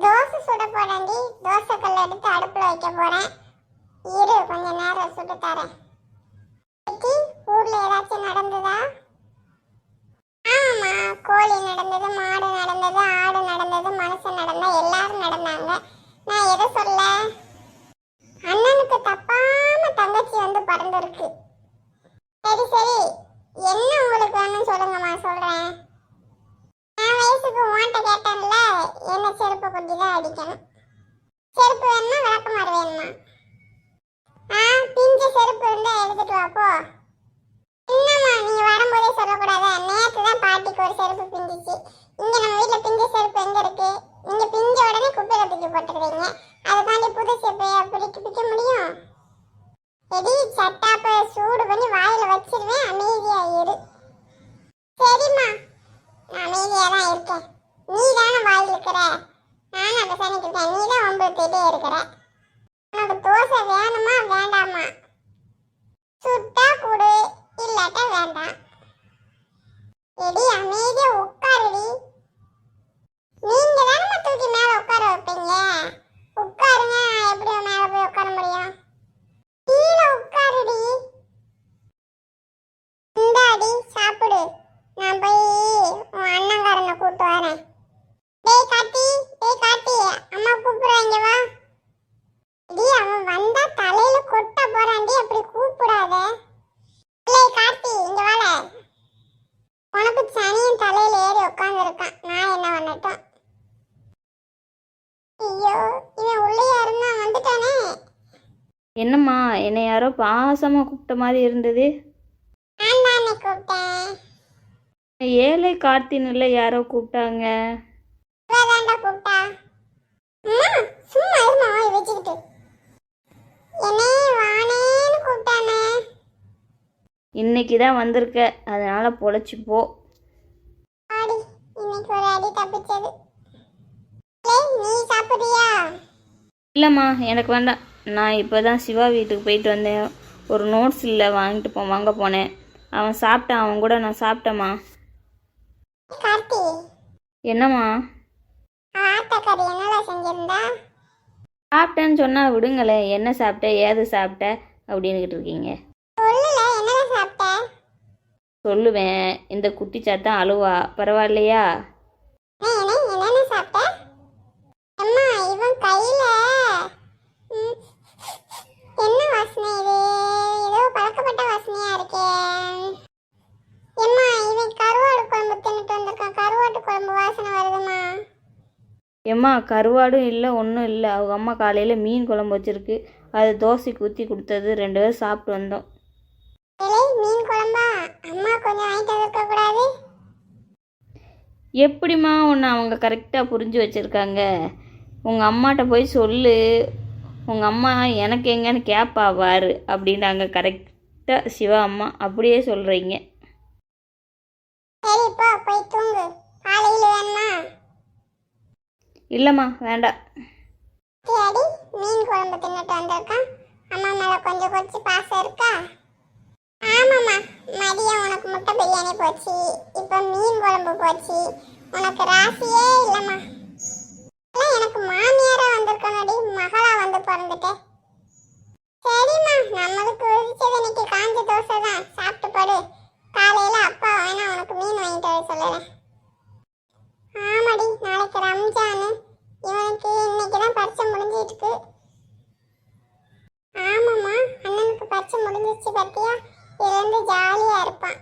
தோசை சுட போறேன்டி. தோசை கல் எடுத்து அடுப்புல வைக்க போறேன். இரு கொஞ்ச நேரம் சுட்டு தரேன். ஊர்ல ஏதாச்சும் நடந்ததா? ஆமாம்மா, கோழி நடந்தது, மாடு நடந்தது, ஆடு நடந்தது, மனுஷன் நடந்தா எல்லாரும் நடந்தாங்க. நான் எதை சொல்ல? அண்ணனுக்கு தப்பாம தங்கச்சி வந்து பிறந்திருக்கு. சரி சரி, என்ன உங்களுக்கு வேணும்னு சொல்லுங்கம்மா, சொல்றேன். நான் வயசுக்கு உன்கிட்ட கேட்டேன்ல, என்ன செருப்பு குத்தி தான் அடிக்கணும். செருப்பு வேணுமா விளக்கமாறு வேணுமா? பிஞ்ச செருப்பு இருந்தா எடுத்துட்டு வா போ. என்னம்மா நீ வரும்போதே சொல்லக்கூடாது. நேற்று தான் பாட்டிக்கு ஒரு செருப்பு பிஞ்சிச்சு. இங்க நம்ம வீட்டுல பிஞ்ச செருப்பு எங்க இருக்கு? நீங்க பிஞ்ச உடனே குப்பையில தூக்கி போட்டுருவீங்க. அதுக்காண்டி புது செருப்பையா பிடிக்க முடியும்? எடி சட்டாப்ப சூடு பண்ணி வாயில வச்சிருவேன், அமைதியா இரு. சரிம்மா, நான் அமைதியா தான் இருக்கேன். நீ தானே வாயில் இருக்கிற, நானும் அதை சனிட்டு இருக்கேன். நீ தான் ஒம்பது இருக்கிற. உனக்கு தோசை வேணுமா வேண்டாமா? சுட்டா கொடு, இல்லாட்டா வேண்டாம். எடி அமைதியா உட்காருடி. நீங்க தானே தூக்கி மேல உட்கார வைப்பீங்க. உட்காருங்க, எப்படி மேல போய் உட்கார முடியும்? கீழே உட்காருடி. இந்தாடி சாப்பிடு. நான் போய் உன் அண்ணங்காரனை கூட்டு வரேன். டேய் காட்டி, அம்மா கூப்பிடுறாங்க வா. டி அவன் வந்தா தலையில கொட்ட போறான்டி, அப்படி கூப்பிடாத. டேய் காட்டி இங்க வால. உனக்கு சனியன் தலையில ஏறி உட்கார்ந்து இருக்கான். நான் என்ன பண்ணட்டும்? ஐயோ, இவன் உள்ளேயா இருந்தா வந்துட்டானே. என்னம்மா, என்னை யாரோ பாசமாக கூப்பிட்ட மாதிரி இருந்தது. நான் தானே கூப்பிட்டேன். ஏழை கார்த்தின்ல யாரோ கூப்பிட்டாங்க. இவதாண்டா கூப்பிட்டா. அம்மா சும்மா இருமா வாய் வச்சுக்கிட்டு. என்னே வானேன்னு கூப்பிட்டானே. இன்னைக்கு தான் வந்திருக்க, அதனால பொழைச்சி போ. ஆடி இன்னைக்கு ஒரு அடி தப்பிச்சது. நீ சாப்பிடுறியா? இல்லைம்மா, எனக்கு வேண்டாம். நான் இப்போ தான் சிவா வீட்டுக்கு போயிட்டு வந்தேன். ஒரு நோட்ஸ் இல்லை வாங்க போனேன். அவன் சாப்பிட்டான், அவன் கூட நான் சாப்பிட்டேம்மா. கார்த்தி, என்னம்மா? ஆட்டக்கறி என்னல செஞ்சிருந்தா? சாப்பிட்டேன்னு சொன்னால் விடுங்களே. என்ன சாப்பிட்ட, ஏது சாப்பிட்ட அப்படின்னுக்கிட்டு இருக்கீங்க. சொல்லல என்னல சாப்பிட்ட? சொல்லுவேன். இந்த குட்டி சாத்தான் அழுவா, பரவாயில்லையா? என்னென்ன சாப்பிட்ட? அம்மா இவன் கையில என்ன வாசனை இது? ஏதோ பழக்கப்பட்ட வாசனையா இருக்கே. அம்மா இவன் கருவாடு குழம்பு தின்னுட்டு வந்திருக்கான். கருவாட்டு குழம்பு வாசனை வருதுமா. எம்மா கருவாடும் இல்லை, ஒன்றும் இல்லை. அவங்க அம்மா காலையில் மீன் குழம்பு வச்சுருக்கு. அது தோசைக்கு ஊற்றி கொடுத்தது, 2 பேரும் சாப்பிட்டு வந்தோம். மீன் குழம்பா? அம்மா கொஞ்சம் வாங்கிட்டு வந்திருக்க கூடாது? எப்படிம்மா உன்னை அவங்க கரெக்டாக புரிஞ்சு வச்சுருக்காங்க? உங்கள் அம்மாட்ட போய் சொல்லு. உங்கள் அம்மா எனக்கு எங்கன்னு கேட்பா பாரு அப்படின்றாங்க கரெக்டாக சிவா அம்மா. அப்படியே சொல்கிறீங்க. சரிப்பா போய் தூங்கு. காலையில் வேணுமா? இல்லைம்மா வேண்டாம். சரி, மீன் குழம்பு தின்னுட்டு வந்திருக்கான். அம்மா மேலே கொஞ்சம் கொஞ்சம் பாசம் இருக்கா? ஆமாம்மா, மதியம் உனக்கு முட்டை பிரியாணி போச்சு, இப்போ மீன் குழம்பு போச்சு. உனக்கு ராசியே இல்லைம்மா. எனக்கு மாமியாரா வந்திருக்கணுடி, மகளா வந்து பிறந்துட்டேன். சரிம்மா, நம்மளுக்கு உரிச்சது இன்னைக்கு காஞ்ச தோசை தான். சாப்பிட்டு படு. காலையில அப்பா வேணா உனக்கு மீன் வாங்கிட்டு வர சொல்லுறேன். ஆமாடி, நாளைக்கு ரம்ஜானு. இவனுக்கு இன்னைக்கு தான் பரிச்சை முடிஞ்சிட்டு இருக்கு. ஆமாம்மா, அண்ணனுக்கு பரிச்சை முடிஞ்சிச்சு பத்தியா? இருந்து ஜாலியா இருப்பான்.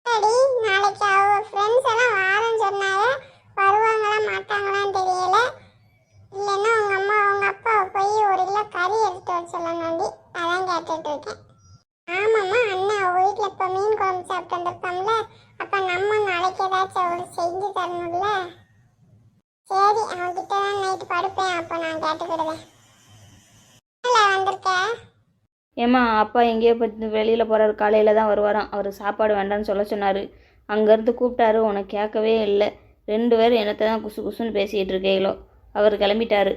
சரி, நாளைக்கு அவ ஃப்ரெண்ட்ஸ் எல்லாம் வாரன்னு சொன்னாங்க. வருவாங்களா மாட்டாங்களான்னு தெரியல. இல்லைன்னா உங்க அம்மா உங்க அப்பாவை போய் ஒரு கிலோ கறி எடுத்து வர சொல்லணும்டி. அதான் கேட்டுட்டு இருக்கேன். ஆமாம்மா, அண்ணன் அவ வீட்டில் இப்போ மீன் குழம்பு சாப்பிட்டு வந்திருக்கோம்ல, அப்போ நம்ம நாளைக்கு ஏதாச்சும் அவளுக்கு செஞ்சு தரணும்ல. சரி, அவன்கிட்ட தான் நைட்டு படுப்பேன், அப்போ நான் கேட்டுக்கிடுவேன். வந்திருக்க? ஏம்மா, அப்பா எங்கேயோ வெளியில் போகிறாரு, காலையில் தான் வருவாராம். அவர் சாப்பாடு வேண்டான்னு சொல்ல சொன்னார். அங்கேருந்து கூப்பிட்டாரு, உனக்கு கேட்கவே இல்லை. 2 பேரும் என்னத்தை தான் குசு குசுன்னு பேசிகிட்டு இருக்கீங்களோ. அவர் கிளம்பிட்டாரு.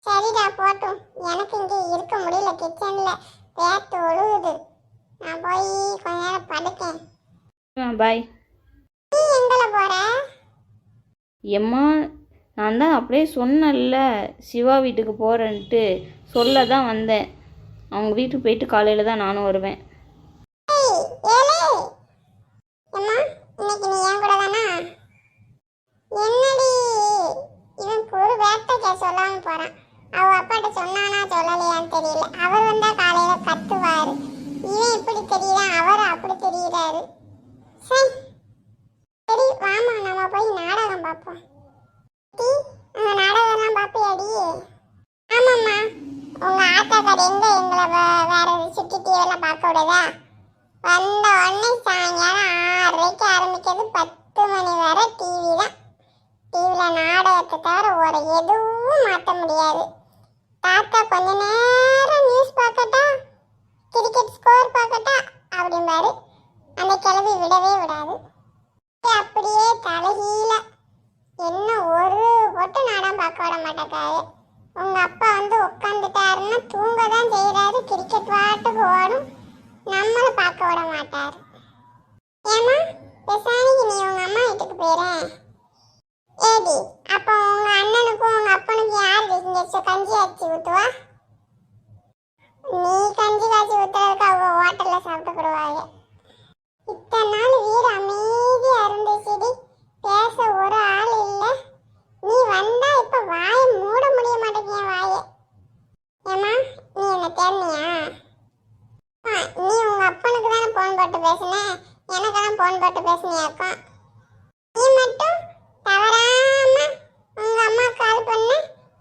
சரிடா போட்டும், எனக்கு இங்கே இருக்க முடியல. கிச்சனில் வேர்த்து ஒழுகுது. நான் போய் கொஞ்ச நேரம் படுக்கேன். பாய். நீ எங்கே போகிற? எம்மா, நான் தான் அப்படியே சொன்னேன்ல சிவா வீட்டுக்கு போகிறேன்ட்டு சொல்ல தான் வந்தேன். அவங்க வீட்டுக்கு போயிட்டு காலையில் தான் நானும் வருவேன். ஏய், ஏலே. அம்மா, இன்னைக்கு நீ என் கூட தானா? என்னடி இவன் ஒரு வேட்டைக்கா சொல்லாம போறான். அவ அப்பாட்ட சொன்னானா சொல்லலையான்னு தெரியல. அவர் வந்தா காலையில கத்துவாரு. இவன் இப்படி தெரியுதா, அவர் அப்படி தெரியுறாரு. சரி சரி, வாமா நம்ம போய் நாடகம் பார்ப்போம். டீ, அந்த நாடகம்லாம் பார்ப்பியாடி? ஆமாம்மா. உங்க ஆத்தாக்கார் எங்களை வேற சுட்டி டிவியெல்லாம் பார்க்க விடுதா? வந்த உடனே சாயங்காலம் 6:30க்கு ஆரம்பிக்கிறது, 10 மணி வரை டிவி தான். டிவியில் நாடகத்தை தவிர ஒரு எதுவும் மாற்ற முடியாது. தாத்தா கொஞ்ச நேரம் நியூஸ் பார்க்கட்டா, கிரிக்கெட் ஸ்கோர் பார்க்கட்டா அப்படிம்பாரு. அந்த கிளவி விடவே விடாது. அப்படியே தலைகீழ என்ன ஒரு பொட்டு நாடகம் பார்க்க விட மாட்டேக்காரு. உங்க அப்பா வந்து உட்காந்துட்டாருன்னா தூங்க தான் செய்யறாரு. கிரிக்கெட் வாட்டுக்கு ஓடும், நம்மளை பார்க்க விட மாட்டாரு. ஏமா பெசானிக்கு நீ உங்க அம்மா வீட்டுக்கு போயிறேன். ஏடி, அப்போ உங்க அண்ணனுக்கும் உங்க அப்பனுக்கும் யார் இங்க கஞ்சி அரிசி ஊத்துவா? நீ கஞ்சி காய்ச்சி ஊத்துறதுக்கு அவங்க ஹோட்டல்ல சாப்பிட்டுக்கிடுவாங்க. இத்தனை நாள் வீடு அமைதியா இருந்துச்சுடி, பேச ஒரு ஆள் இல்ல. நீ வந்தா இப்ப வாயை மூட முடிய மாட்டேங்கிய வாயை. ஏமா நீ என்ன தேர்னியா? நீ உங்க அப்பனுக்கு தானே போன் போட்டு பேசுன, எனக்கெல்லாம் போன் போட்டு பேசுனியாக்கும். நீ மட்டும் தவறாம உங்க அம்மா கால் பண்ண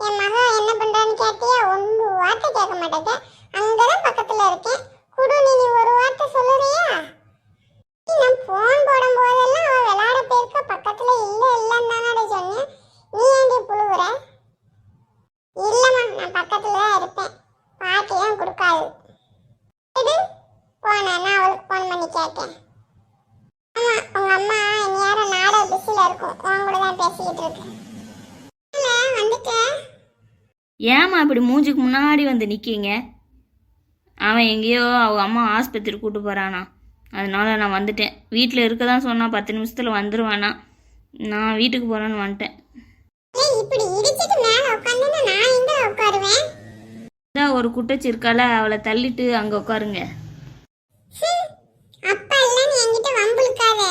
என் மகா என்ன பண்றான்னு கேட்டியா? ஒன்று வார்த்தை கேட்க மாட்டேங்க. அங்கதான் பக்கத்துல இருக்கேன், குடு நீ ஒரு வார்த்தை சொல்லுறியா? நான் போன் போடும் போதெல்லாம் அவ விளையாட போயிருக்க, பக்கத்துல இல்லன்னு தானே சொன்னேன். நீ ஏண்டி புழுகுற? இல்லம்மா, நான் பக்கத்துல தான் இருப்பேன், பாட்டி தான் கொடுக்காது. போனேன், நான் அவளுக்கு போன் பண்ணி கேட்டேன். ஆமா, உங்க அம்மா நேரம் நாடக பிஸில இருக்கும், உன் கூட தான் பேசிக்கிட்டு இருக்கு. வந்துட்டேன். ஏம்மா இப்படி மூஞ்சுக்கு முன்னாடி வந்து நிற்கீங்க? அவன் எங்கேயோ அவங்க அம்மா ஆஸ்பத்திரி கூட்டு போகிறானா, அதனால நான் வந்துட்டேன். வீட்டில் இருக்க தான் சொன்னால் 10 நிமிஷத்தில் வந்துடுவானா. நான் வீட்டுக்கு போகிறேன்னு வந்துட்டேன். இப்படி இடிச்சிட்டு மேல உட்கார்ந்தா நான் எங்க உட்காருவேன்? இதான் ஒரு குட்டச்சி இருக்கால, அவளை தள்ளிட்டு அங்கே உட்காருங்க. அப்பா எல்லாம் நீ என்கிட்ட வம்புழுக்காத,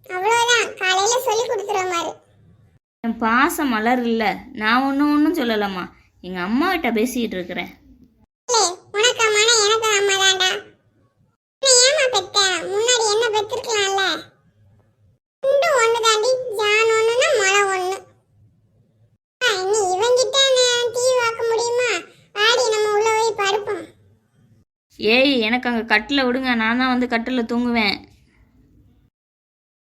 அவ்வளோதான். காலையில சொல்லி கொடுத்துருவ மாதிரி. என் பாசம் மலர் இல்லை, நான் ஒன்றும் சொல்லலம்மா. எங்கள் அம்மாகிட்ட பேசிக்கிட்டு இருக்கிறேன். உனக்கு அம்மா எனக்கு அம்மா தான்டா. ஏமா பெத்த, முன்னாடி என்ன பெற்றிருக்கலாம்ல? ரெண்டு ஒன்று தாண்டி, ஜான் ஒன்றுனா மழை ஒன்று. நீ இவங்கிட்ட டிவி பார்க்க முடியுமா? ஆடி நம்ம உள்ள போய் படுப்போம். ஏய், எனக்கு அங்கே கட்டில் விடுங்க, நான் தான் வந்து கட்டில் தூங்குவேன்.